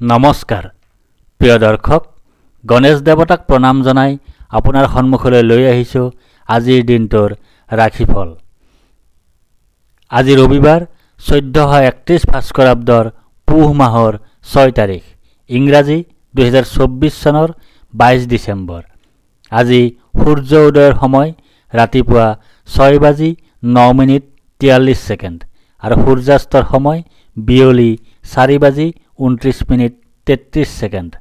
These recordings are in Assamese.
নমস্কাৰ প্ৰিয় দৰ্শক, গণেশ দেৱতাক প্ৰণাম জনাই আপোনাৰ সন্মুখলৈ লৈ আহিছোঁ আজিৰ দিনটোৰ ৰাশিফল। আজি ৰবিবাৰ 1431 ভাস্কৰাব্দৰ পুহ মাহৰ 6 তাৰিখ, ইংৰাজী 2024 চনৰ 22 ডিচেম্বৰ। আজি সূৰ্য উদয়ৰ সময় ৰাতিপুৱা 6:09:43 আৰু সূৰ্যাস্তৰ সময় বিয়লি 4:29:33।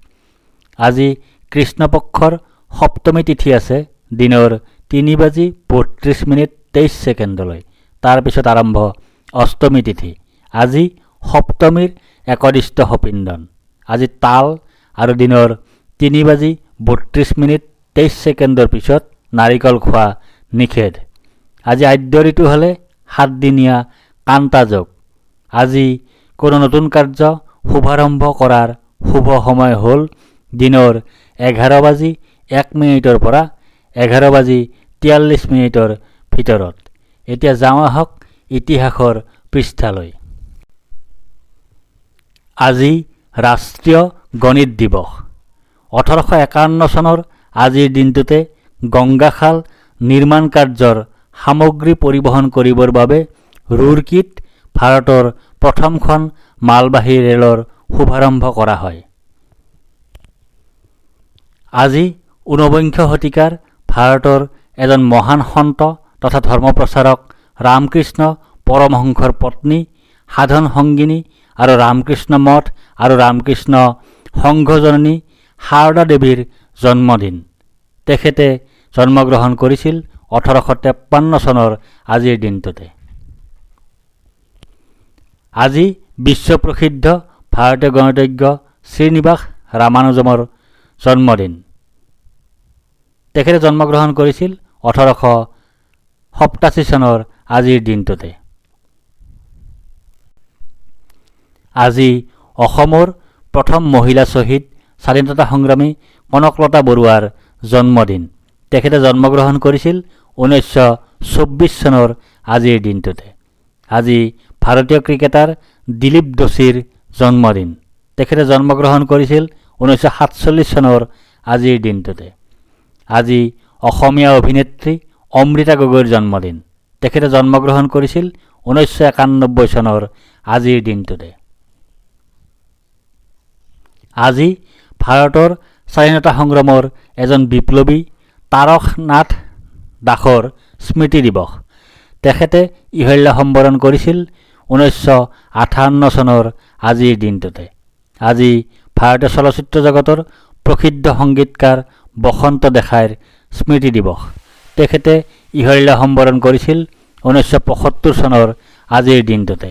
আজি কৃষ্ণপক্ষৰ সপ্তমী তিথি আছে দিনৰ 3:32:23 তাৰপিছত আৰম্ভ অষ্টমী তিথি। আজি সপ্তমীৰ একদিষ্ট সপিন্দন। আজি তাল আৰু দিনৰ 3:32:23 পিছত নাৰিকল খোৱা নিষেধ। আজি আদ্য ঋতু হ'লে 7 দিনীয়া কান্তা যোগ। আজি কোনো নতুন কাৰ্য শুভাৰম্ভ কৰাৰ শুভ সময় হ'ল দিনৰ 11:01 পৰা 11:43 ভিতৰত। এতিয়া যাওঁ আহক ইতিহাসৰ পৃষ্ঠালৈ। আজি ৰাষ্ট্ৰীয় গণিত দিৱস। 1851 চনৰ আজিৰ দিনটোতে গংগাখাল নিৰ্মাণ কাৰ্যৰ সামগ্ৰী পৰিবহণ কৰিবৰ বাবে ৰুৰকীত ভাৰতৰ প্ৰথমখন মালবাহী ৰেলৰ শুভাৰম্ভ কৰা হয়। আজি 49 শতিকাৰ ভাৰতৰ এজন মহান সন্ত তথা ধৰ্মপ্ৰচাৰক ৰামকৃষ্ণ পৰমহংসৰ পত্নী, সাধন সংগিনী আৰু ৰামকৃষ্ণ মঠ আৰু ৰামকৃষ্ণ সংঘজননী সাৰদা দেৱীৰ জন্মদিন। তেখেতে জন্মগ্ৰহণ কৰিছিল 1853 চনৰ আজিৰ দিনটোতে। আজি বিশ্বপ্ৰসিদ্ধ ভাৰতীয় গণিতজ্ঞ শ্ৰীনিবাস ৰামানুজমৰ জন্মদিন। তেখেতে জন্মগ্ৰহণ কৰিছিল 1887 চনৰ আজিৰ দিনটোতে। আজি অসমৰ প্ৰথম মহিলা শ্বহীদ স্বাধীনতা সংগ্ৰামী কনকলতা বৰুৱাৰ জন্মদিন। তেখেতে জন্মগ্ৰহণ কৰিছিল 1924 চনৰ আজিৰ দিনটোতে। আজি ভাৰতীয় ক্ৰিকেটাৰ দিলীপ দোষীৰ জন্মদিন। তেখেতে জন্মগ্ৰহণ কৰিছিল 1947 চনৰ আজিৰ দিনটোতে। আজি অসমীয়া অভিনেত্ৰী অমৃতা গগৈৰ জন্মদিন। তেখেতে জন্মগ্ৰহণ কৰিছিল 1991 চনৰ আজিৰ দিনটোতে। আজি ভাৰতৰ স্বাধীনতা সংগ্ৰামৰ এজন বিপ্লৱী তাৰকনাথ দাসৰ স্মৃতি দিৱস। তেখেতে ইহল্য সম্বৰণ কৰিছিল 1958 চনৰ আজিৰ দিনটোতে। আজি ভাৰতীয় চলচ্চিত্ৰ জগতৰ প্ৰসিদ্ধ সংগীতকাৰ বসন্ত দেশাইৰ স্মৃতি দিৱস। তেখেতে ইহল্য সম্বৰণ কৰিছিল 1975 চনৰ আজিৰ দিনটোতে।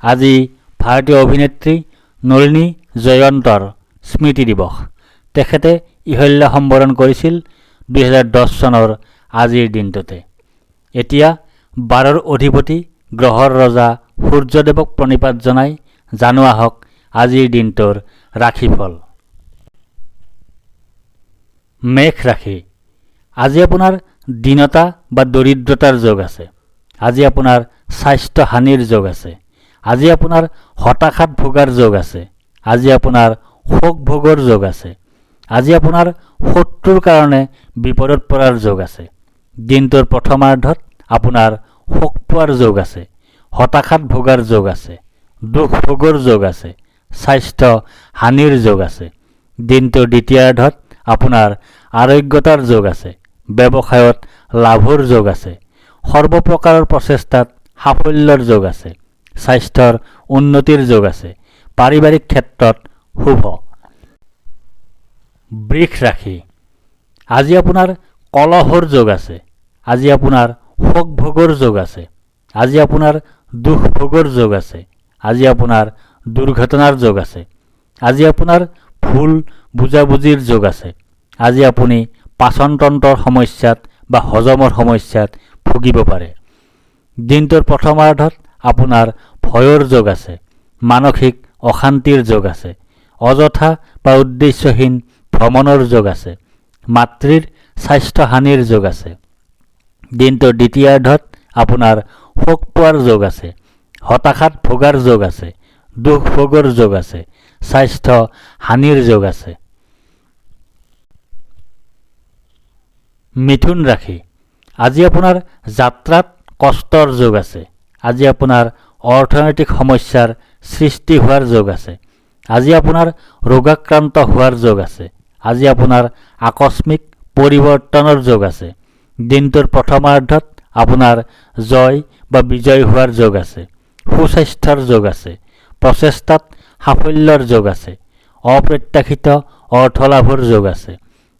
আজি ভাৰতীয় অভিনেত্ৰী নলিনী জয়ন্তৰ স্মৃতি দিৱস। তেখেতে ইহল্য সম্বৰণ কৰিছিল 2010 চনৰ আজিৰ দিনটোতে। এতিয়া 12ৰ অধিপতি গ্ৰহৰ ৰজা সূৰ্যদেৱক প্ৰণিপাত জনাই জানো আহক আজিৰ দিনটোৰ ৰাশিফল। মেষ ৰাশি। আজি আপোনাৰ দীনতা বা দৰিদ্ৰতাৰ যোগ আছে। আজি আপোনাৰ স্বাস্থ্য হানিৰ যোগ আছে। আজি আপোনাৰ হতাশাত ভোগাৰ যোগ আছে। আজি আপোনাৰ শোক ভোগৰ যোগ আছে। আজি আপোনাৰ শত্ৰুৰ কাৰণে বিপদত পৰাৰ যোগ আছে। দিনটোৰ প্ৰথমাৰ্ধত আপোনাৰ শোক পোৱাৰ যোগ আছে। হতাশাত ভোগাৰ যোগ আছে। দুখ ভোগৰ যোগ আছে। স্বাস্থ্য হানিৰ যোগ আছে। দিনটোৰ দ্বিতীয়াৰ্ধত আপোনাৰ আৰোগ্যতাৰ যোগ আছে। ব্যৱসায়ত লাভৰ যোগ আছে। সৰ্বপ্ৰকাৰৰ প্ৰচেষ্টাত সাফল্যৰ যোগ আছে। স্বাস্থ্যৰ উন্নতিৰ যোগ আছে। পাৰিবাৰিক ক্ষেত্ৰত শুভ। বৃষ ৰাশি। আজি আপোনাৰ কলহৰ যোগ আছে। আজি আপোনাৰ শোক ভোগৰ যোগ আছে। আজি আপোনাৰ দুখ ভোগৰ যোগ আছে। আজি আপোনাৰ দুৰ্ঘটনাৰ যোগ আছে। আজি আপোনাৰ ভুল বুজাবুজিৰ যোগ আছে। আজি আপুনি পাচনতন্ত্ৰৰ সমস্যাত বা হজমৰ সমস্যাত ভুগিব পাৰে। দিনটোৰ প্ৰথমাৰ্ধত আপোনাৰ ভয়ৰ যোগ আছে। মানসিক অশান্তিৰ যোগ আছে। অযথা বা উদ্দেশ্যহীন ভ্ৰমণৰ যোগ আছে। মাতৃৰ স্বাস্থ্য হানিৰ যোগ আছে। দিনটোৰ দ্বিতীয়াৰ্ধত আপোনাৰ শোক পোৱাৰ যোগ আছে। হতাশাত ভোগাৰ যোগ আছে। দুখ ভোগৰ যোগ আছে, স্বাস্থ্য হানিৰ যোগ আছে। মিথুন ৰাশি, আজি আপোনাৰ যাত্ৰাত কষ্টৰ যোগ আছে। আজি আপোনাৰ অৰ্থনৈতিক সমস্যাৰ সৃষ্টি হোৱাৰ যোগ আছে। আজি আপোনাৰ ৰোগাক্ৰান্ত হোৱাৰ যোগ আছে। আজি আপোনাৰ আকস্মিক পৰিৱৰ্তনৰ যোগ আছে। দিনটোৰ প্ৰথমাৰ্ধত আপোনাৰ জয় বা বিজয় হোৱাৰ যোগ আছে। সুস্বাস্থ্যৰ যোগ আছে। প্ৰচেষ্টাত সাফল্যৰ যোগ আছে। অপ্ৰত্যাশিত অৰ্থলাভৰ যোগ আছে।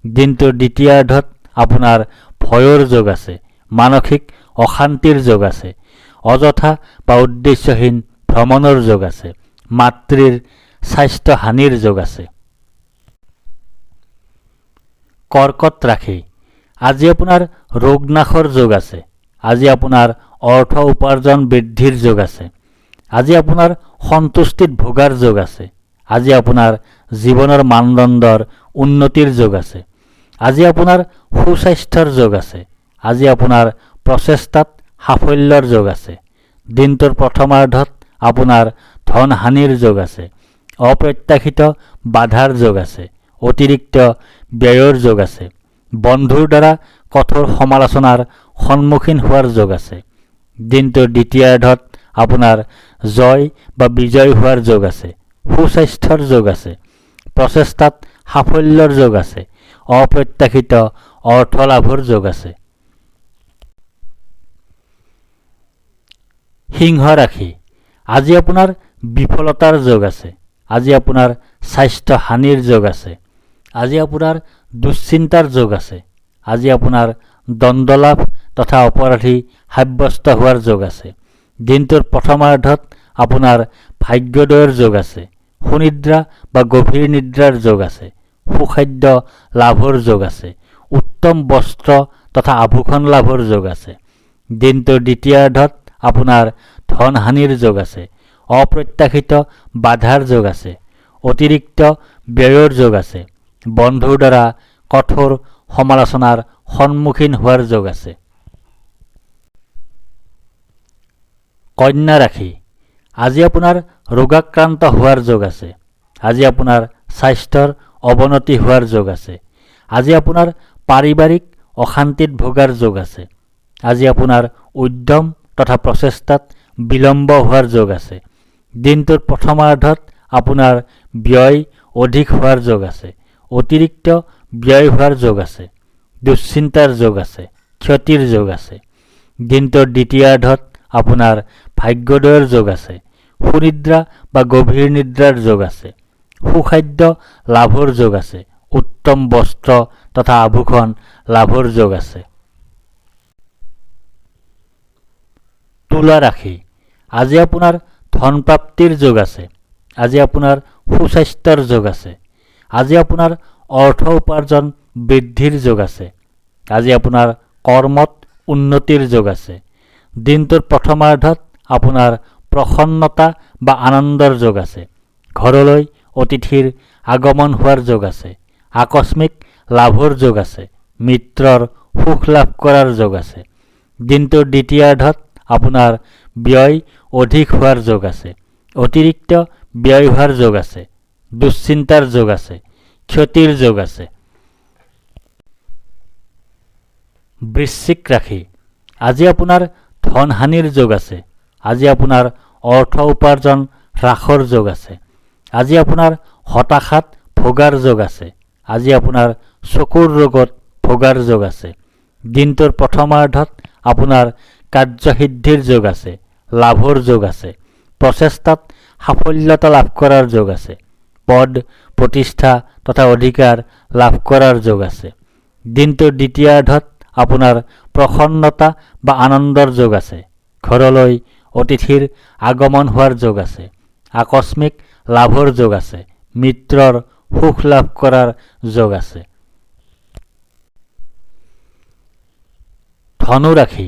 দিনটোৰ দ্বিতীয়াৰ্ধত আপোনাৰ ভয়ৰ যোগ আছে। মানসিক অশান্তিৰ যোগ আছে। অযথা বা উদ্দেশ্যহীন ভ্ৰমণৰ যোগ আছে। মাতৃৰ স্বাস্থ্য হানিৰ যোগ আছে। কৰ্কট ৰাশি, আজি আপোনাৰ ৰোগ নাশৰ যোগ আছে। আজি আপোনাৰ অৰ্থ উপাৰ্জন বৃদ্ধিৰ যোগ আছে। আজি আপোনাৰ সন্তুষ্টিত ভোগাৰ যোগ আছে। আজি আপোনাৰ জীৱনৰ মানদণ্ডৰ উন্নতিৰ যোগ আছে। আজি আপোনাৰ সুস্বাস্থ্যৰ যোগ আছে। আজি আপোনাৰ প্ৰচেষ্টাত সাফল্যৰ যোগ আছে। দিনটোৰ প্ৰথমাৰ্ধত আপোনাৰ ধন হানিৰ যোগ আছে। অপ্ৰত্যাশিত বাধাৰ যোগ আছে। অতিৰিক্ত ব্যয়ৰ যোগ আছে। বন্ধুৰ দ্বাৰা কঠোৰ সমালোচনাৰ সন্মুখীন হোৱাৰ যোগ আছে। দিনটোৰ দ্বিতীয়াৰ্ধত আপোনাৰ জয় বা বিজয় হোৱাৰ যোগ আছে। সুস্বাস্থ্যৰ যোগ আছে। প্ৰচেষ্টাত সাফল্যৰ যোগ আছে। অপ্ৰত্যাশিত অৰ্থলাভৰ যোগ আছে। সিংহ ৰাশি, আজি আপোনাৰ বিফলতাৰ যোগ আছে। আজি আপোনাৰ স্বাস্থ্য হানিৰ যোগ আছে। আজি আপোনাৰ দুশ্চিন্তাৰ যোগ আছে। আজি আপোনাৰ দণ্ডলাভ তথা অপৰাধী সাব্যস্ত হোৱাৰ যোগ আছে। দিনটোৰ প্ৰথমাৰ্ধত আপোনাৰ ভাগ্যোদয়ৰ যোগ আছে। সুনিদ্ৰা বা গভীৰ নিদ্ৰাৰ যোগ আছে। সুখাদ্য লাভৰ যোগ আছে। উত্তম বস্ত্ৰ তথা আভূষণ লাভৰ যোগ আছে। দিনটোৰ দ্বিতীয়াৰ্ধত আপোনাৰ ধন হানিৰ যোগ আছে। অপ্ৰত্যাশিত বাধাৰ যোগ আছে। অতিৰিক্ত ব্যয়ৰ যোগ আছে। বন্ধুৰ দ্বাৰা কঠোৰ সমালোচনাৰ সন্মুখীন হোৱাৰ যোগ আছে। কন্যা ৰাশি, আজি আপোনাৰ ৰোগাক্ৰান্ত হোৱাৰ যোগ আছে। আজি আপোনাৰ স্বাস্থ্যৰ অৱনতি হোৱাৰ যোগ আছে। আজি আপোনাৰ পাৰিবাৰিক অশান্তিত ভোগাৰ যোগ আছে। আজি আপোনাৰ উদ্যম তথা প্ৰচেষ্টাত বিলম্ব হোৱাৰ যোগ আছে। দিনটোৰ প্ৰথমাৰ্ধত আপোনাৰ ব্যয় অধিক হোৱাৰ যোগ আছে। অতিৰিক্ত ব্যয় হোৱাৰ যোগ আছে। দুশ্চিন্তাৰ যোগ আছে। ক্ষতিৰ যোগ আছে। দিনটোৰ দ্বিতীয়াৰ্ধত আপোনাৰ ভাগ্যোদয়ৰ যোগ আছে। সুনিদ্ৰা বা গভীৰ নিদ্ৰাৰ যোগ আছে। সুখাদ্য লাভৰ যোগ আছে। উত্তম বস্ত্ৰ তথা আভূষণ লাভৰ যোগ আছে। তুলা ৰাশি, আজি আপোনাৰ ধন প্ৰাপ্তিৰ যোগ আছে। আজি আপোনাৰ সুস্বাস্থ্যৰ যোগ আছে। আজি আপোনাৰ অৰ্থ উপাৰ্জন বৃদ্ধিৰ যোগ আছে। আজি আপোনাৰ কৰ্মত উন্নতিৰ যোগ আছে। দিনটোৰ প্ৰথমাৰ্ধত আপোনাৰ প্ৰসন্নতা বা আনন্দৰ যোগ আছে। ঘৰলৈ অতিথিৰ আগমন হোৱাৰ যোগ আছে। আকস্মিক লাভৰ যোগ আছে। মিত্ৰৰ সুখ লাভ কৰাৰ যোগ আছে। দিনটোৰ দ্বিতীয়াৰ্ধত আপোনাৰ ব্যয় অধিক হোৱাৰ যোগ আছে। অতিৰিক্ত ব্যয় হোৱাৰ যোগ আছে। দুশ্চিন্তাৰ যোগ আছে। ক্ষতিৰ যোগ আছে। বৃশ্চিক ৰাশি, আজি আপোনাৰ ধন হানিৰ যোগ আছে। আজি আপোনাৰ অৰ্থ উপাৰ্জন হ্ৰাসৰ যোগ আছে। আজি আপোনাৰ হতাশাত ভোগাৰ যোগ আছে। আজি আপোনাৰ চকুৰ ৰোগত ভোগাৰ যোগ আছে। দিনটোৰ প্ৰথমাৰ্ধত আপোনাৰ কাৰ্যসিদ্ধিৰ যোগ আছে। লাভৰ যোগ আছে। প্ৰচেষ্টাত সাফল্যতা লাভ কৰাৰ যোগ আছে। পদ প্ৰতিষ্ঠা তথা অধিকাৰ লাভ কৰাৰ যোগ আছে। দিনটোৰ দ্বিতীয়াৰ্ধত আপোনাৰ প্ৰসন্নতা বা আনন্দৰ যোগ আছে। ঘৰলৈ অতিথিৰ আগমন হোৱাৰ যোগ আছে। আকস্মিক লাভৰ যোগ আছে। মিত্ৰৰ সুখ লাভ কৰাৰ যোগ আছে। ধনু ৰাশি,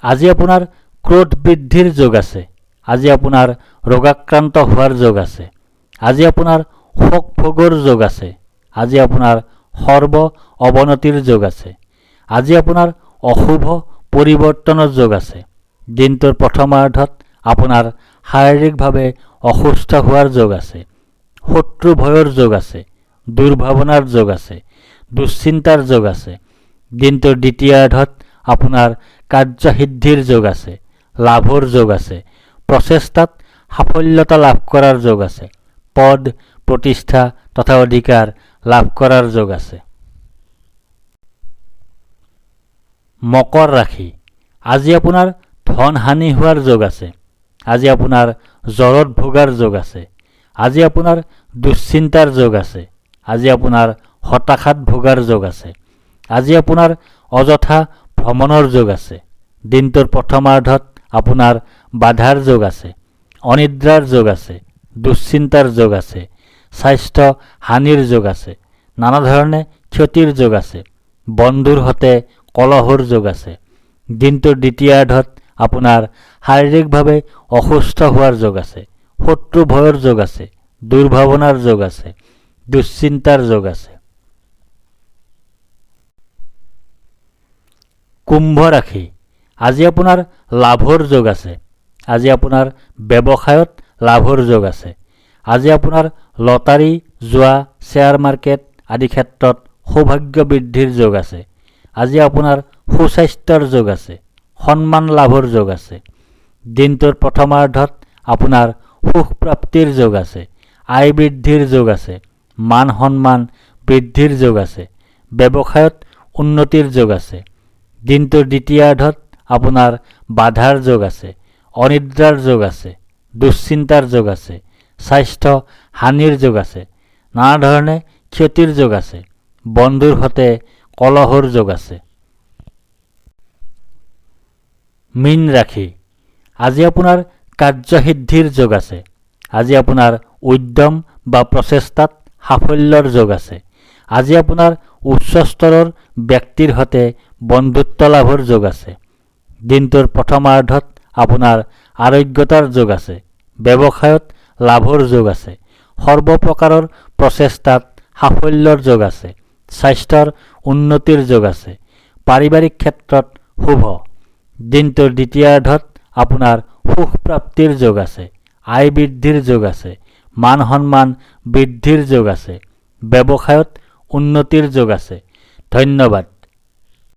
আজি আপোনাৰ ক্ৰোধ বৃদ্ধিৰ যোগ আছে। আজি আপোনাৰ ৰোগাক্ৰান্ত হোৱাৰ যোগ আছে। আজি আপোনাৰ শোক ভোগৰ যোগ আছে। আজি আপোনাৰ সৰ্ব অৱনতিৰ যোগ আছে। আজি আপোনাৰ অশুভ পৰিৱৰ্তনৰ যোগ আছে। দিনটোৰ প্ৰথমাৰ্ধত আপোনাৰ শাৰীৰিকভাৱে অসুস্থ হোৱাৰ যোগ আছে। শত্ৰু ভয়ৰ যোগ আছে। দুৰ্ভাৱনাৰ যোগ আছে। দুশ্চিন্তাৰ যোগ আছে। দিনটোৰ দ্বিতীয়াৰ্ধত আপোনাৰ কাৰ্যসিদ্ধিৰ যোগ আছে। লাভৰ যোগ আছে। প্ৰচেষ্টাত সাফল্যতা লাভ কৰাৰ যোগ আছে। পদ, প্ৰতিষ্ঠা তথা অধিকাৰ লাভ কৰাৰ যোগ আছে। মকৰ ৰাশি, আজি আপোনাৰ ধন হানি হোৱাৰ যোগ আছে। আজি আপোনাৰ জ্বৰত ভোগাৰ যোগ আছে। আজি আপোনাৰ দুশ্চিন্তাৰ যোগ আছে। আজি আপোনাৰ হতাশাত ভোগাৰ যোগ আছে। আজি আপোনাৰ অযথা ভ্ৰমণৰ যোগ আছে। দিনটোৰ প্ৰথমাৰ্ধত আপোনাৰ বাধাৰ যোগ আছে। অনিদ্ৰাৰ যোগ আছে। দুশ্চিন্তাৰ যোগ আছে। স্বাস্থ্য হানিৰ যোগ আছে। নানা ধৰণে ক্ষতিৰ যোগ আছে। বন্ধুৰ সৈতে কলহৰ যোগ আছে। দিনটোৰ দ্বিতীয়াৰ্ধত আপোনাৰ শাৰীৰিকভাৱে অসুস্থ হোৱাৰ যোগ আছে। শত্ৰু ভয়ৰ যোগ আছে। দুৰ্ভাৱনাৰ যোগ আছে। দুশ্চিন্তাৰ যোগ আছে। কুম্ভ ৰাশি, আজি আপোনাৰ লাভৰ যোগ আছে। আজি আপোনাৰ ব্যৱসায়ত লাভৰ যোগ আছে। আজি আপোনাৰ লটাৰী, জুৱা, শ্বেয়াৰ মাৰ্কেট আদি ক্ষেত্ৰত সৌভাগ্য বৃদ্ধিৰ যোগ আছে। আজি আপোনাৰ সুস্বাস্থ্যৰ যোগ আছে। সন্মান লাভৰ যোগ আছে। দিনটোৰ প্ৰথমাৰ্ধত আপোনাৰ সুখ প্ৰাপ্তিৰ যোগ আছে। আয় বৃদ্ধিৰ যোগ আছে। মান সন্মান বৃদ্ধিৰ যোগ আছে। ব্যৱসায়ত উন্নতিৰ যোগ আছে। দিনটোৰ দ্বিতীয়াৰ্ধত আপোনাৰ বাধাৰ যোগ আছে। অনিদ্ৰাৰ যোগ আছে। দুশ্চিন্তাৰ যোগ আছে। স্বাস্থ্য হানিৰ যোগ আছে। নানা ধৰণে ক্ষতিৰ যোগ আছে। বন্ধুৰ সৈতে কলহৰ যোগ আছে। মীন ৰাশি, আজি আপোনাৰ কাৰ্যসিদ্ধিৰ যোগ আছে। আজি আপোনাৰ উদ্যম বা প্ৰচেষ্টাত সাফল্যৰ যোগ আছে। আজি আপোনাৰ উচ্চ স্তৰৰ ব্যক্তিৰ সৈতে বন্ধুত্ব লাভৰ যোগ আছে। দিনটোৰ প্ৰথমাৰ্ধত আপোনাৰ আৰোগ্যতাৰ যোগ আছে। ব্যৱসায়ত লাভৰ যোগ আছে। সৰ্বপ্ৰকাৰৰ প্ৰচেষ্টাত সাফল্যৰ যোগ আছে। স্বাস্থ্যৰ উন্নতিৰ যোগ আছে। পাৰিবাৰিক ক্ষেত্ৰত শুভ। দিনটোৰ দ্বিতীয়াৰ্ধত আপোনাৰ সুখ প্ৰাপ্তিৰ যোগ আছে। আয় বৃদ্ধিৰ যোগ আছে। মান সন্মান বৃদ্ধিৰ যোগ আছে। ব্যৱসায়ত উন্নতিৰ যোগ আছে। ধন্যবাদ।